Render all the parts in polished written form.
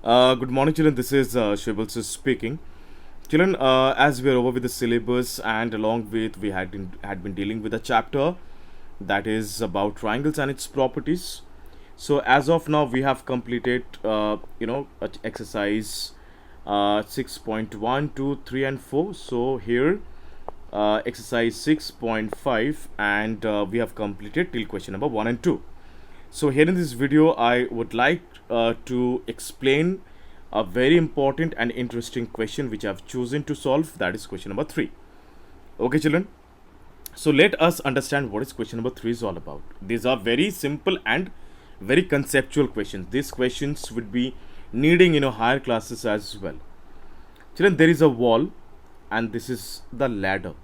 Good morning, children. This is Shivalsis speaking. Children, as we are over with the syllabus, and along with we had been dealing with a chapter that is about triangles and its properties. So as of now, we have completed, exercise 6.1, 2, 3, and 4. So here, exercise 6.5, and we have completed till question number 1 and 2. So here in this video, I would like to explain a very important and interesting question which I have chosen to solve. That is question number 3. Okay, children. So let us understand what is question number 3 is all about. These are very simple and very conceptual questions. These questions would be needing higher classes as well. Children, there is a wall, and this is the ladder.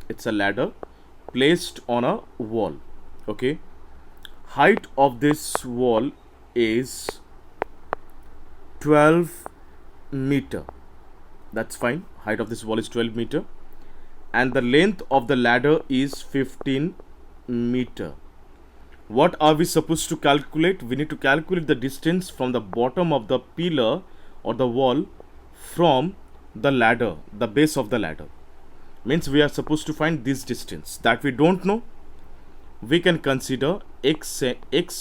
It's a ladder placed on a wall. Okay. Height of this wall is 12 meter. That's fine. Height of this wall is 12 meter, and the length of the ladder is 15 meter. What are we supposed to calculate? We need to calculate the distance from the bottom of the pillar or the wall from the ladder, the base of the ladder. Means we are supposed to find this distance that we don't know. We can consider x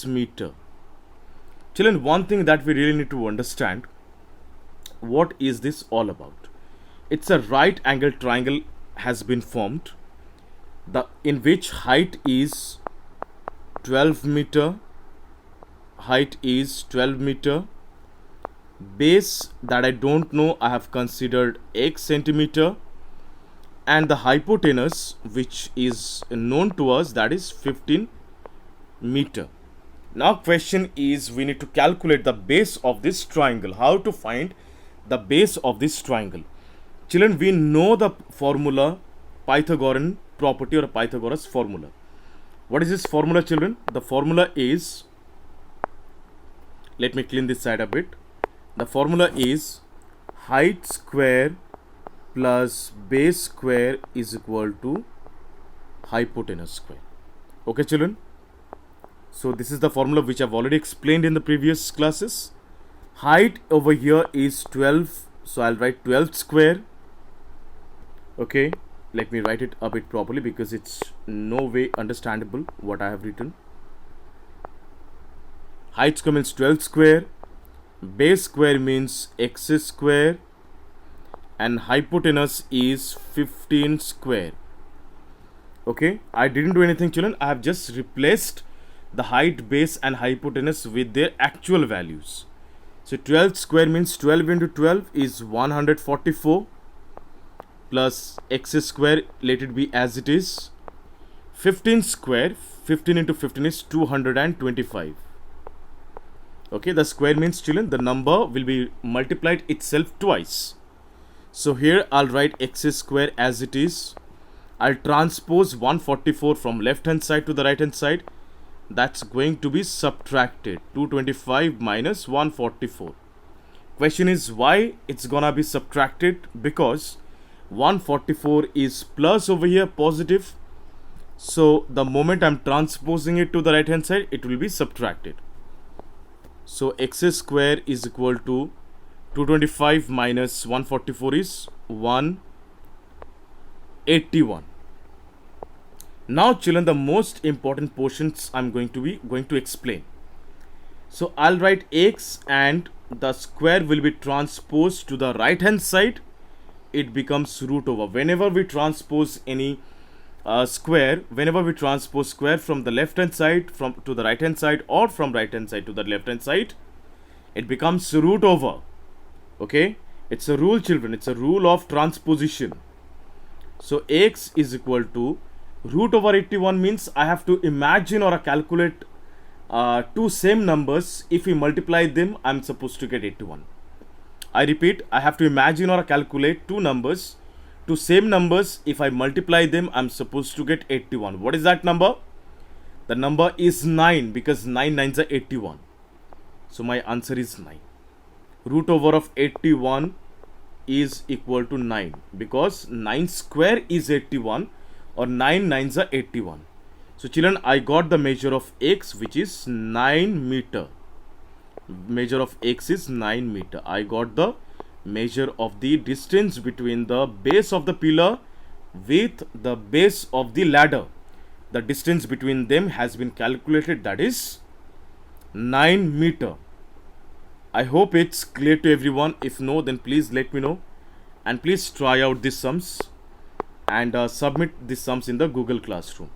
meter. Children, one thing that we really need to understand, what is this all about? It's a right angle triangle has been formed, in which height is 12 meter, base that I don't know, I have considered x centimeter, and the hypotenuse which is known to us, that is 15 meter. Now question is, we need to calculate the base of this triangle. How to find the base of this triangle? Children, we know the formula, Pythagorean property or Pythagoras formula. What is this formula, children? The formula is, let me clean this side a bit. The formula is height square plus base square is equal to hypotenuse square. Okay, children? So this is the formula which I've already explained in the previous classes. Height over here is 12, so I'll write 12 square. Okay, let me write it a bit properly because it's no way understandable what I have written. Height square means 12 square, base square means x square, and hypotenuse is 15 square. Okay, I didn't do anything, children. I have just replaced the height, base, and hypotenuse with their actual values. So 12 square means 12 into 12 is 144 plus x square, let it be as it is. 15 square, 15 into 15 is 225. Okay, the square means, children, the number will be multiplied itself twice. So here I'll write x square as it is. I'll transpose 144 from left hand side to the right hand side. That's going to be subtracted. 225 minus 144. Question is why it's gonna be subtracted? Because 144 is plus over here, positive. So the moment I'm transposing it to the right hand side, it will be subtracted. So x square is equal to 225 minus 144 is 181. Now, children, the most important portions I'm going to explain. So I'll write x, and the square will be transposed to the right hand side. It becomes root over. Whenever we transpose any square, whenever we transpose square from the left hand side to the right hand side, or from right hand side to the left hand side, it becomes root over. Okay, it's a rule, children. It's a rule of transposition. So x is equal to root over 81 means I have to imagine or calculate two same numbers. If we multiply them, I'm supposed to get 81. I repeat, I have to imagine or calculate two numbers, two same numbers. If I multiply them, I'm supposed to get 81. What is that number? The number is 9, because 9 nines are 81. So my answer is 9. Root over of 81 is equal to 9, because 9 square is 81, or 9 nines are 81. So children, I got the measure of x, which is 9 meter. Measure of x is 9 meter. I got the measure of the distance between the base of the pillar with the base of the ladder. The distance between them has been calculated, that is 9 meter. I hope it's clear to everyone. If no, then please let me know, and please try out these sums and submit these sums in the Google Classroom.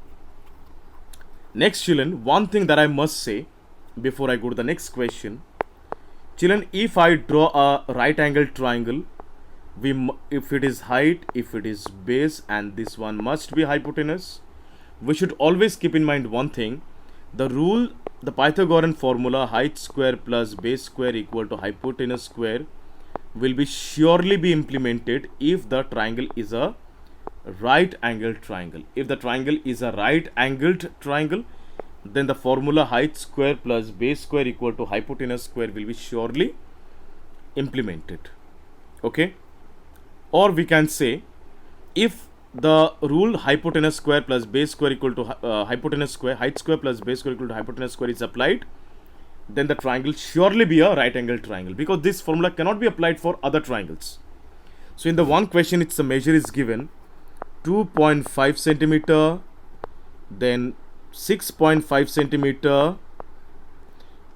Next, children, one thing that I must say before I go to the next question. Children, if I draw a right angle triangle, if it is height, if it is base, and this one must be hypotenuse, we should always keep in mind one thing. The rule, the Pythagorean formula, height square plus base square equal to hypotenuse square, will be surely be implemented if the triangle is a right angled triangle. If the triangle is a right angled triangle, then the formula height square plus base square equal to hypotenuse square will be surely implemented. Okay, or we can say, if the rule hypotenuse square plus base square equal to hypotenuse square, height square plus base square equal to hypotenuse square is applied, then the triangle surely be a right angle triangle, because this formula cannot be applied for other triangles. So in the one question, it's the measure is given 2.5 centimeter, then 6.5 centimeter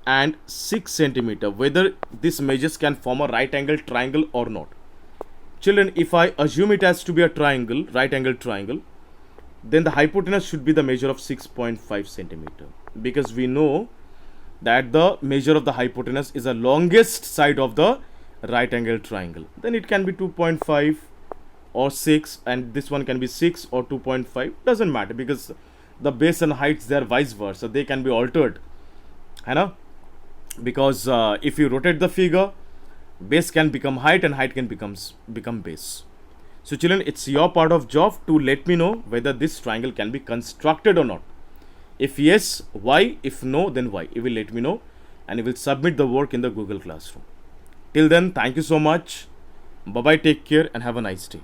and 6 centimeter, whether these measures can form a right angle triangle or not. Children, if I assume it has to be a triangle, right angle triangle, then the hypotenuse should be the measure of 6.5 centimeter, because we know that the measure of the hypotenuse is the longest side of the right angle triangle. Then it can be 2.5 or 6, and this one can be 6 or 2.5, doesn't matter, because the base and heights, they are vice versa, they can be altered, because if you rotate the figure, base can become height and height can become base. So children, it's your part of job to let me know whether this triangle can be constructed or not. If yes, why? If no, then why? You will let me know, and you will submit the work in the Google Classroom. Till then, thank you so much. Bye bye, take care, and have a nice day.